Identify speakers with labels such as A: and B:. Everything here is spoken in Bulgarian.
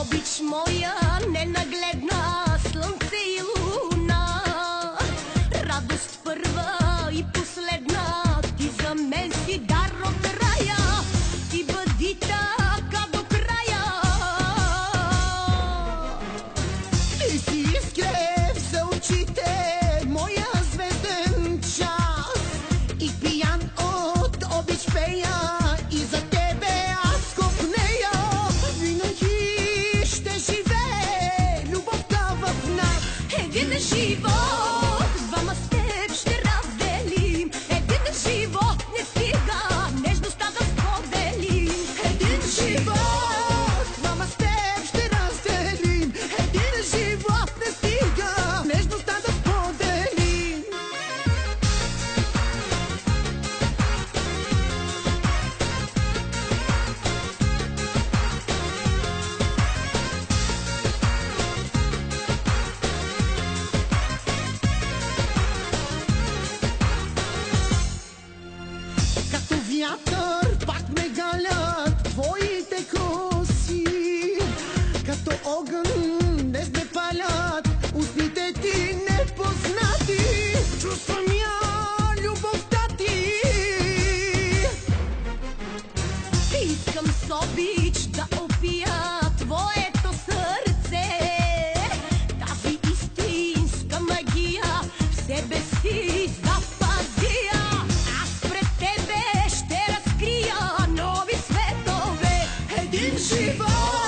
A: Обич моя ненагледна, слънце и луна, радост първа и последна, ти за мен си дар от рая, ти бъди така до края.
B: Ти си изгрев за очите, моя звезден час, и пиян от обич пея, и за тебе аз копнея. Винаги ще живее любовта в нас.
A: Един живот, двама с теб ще разделим. Един живот не стига, нежността да споделим.
B: Един живот, двама с теб ще разделим. Един живот не стига, нежността да споделим. Като вятър пак ме галят твоите коси, като огън днес ме палят устните ти непознати. Чувствам я любовта ти.
A: Искам с обич да опия твоето сърце, тази истинска магия в себе си запазия. Аз пред тебе ще разкрия нови светове.
B: Един живот,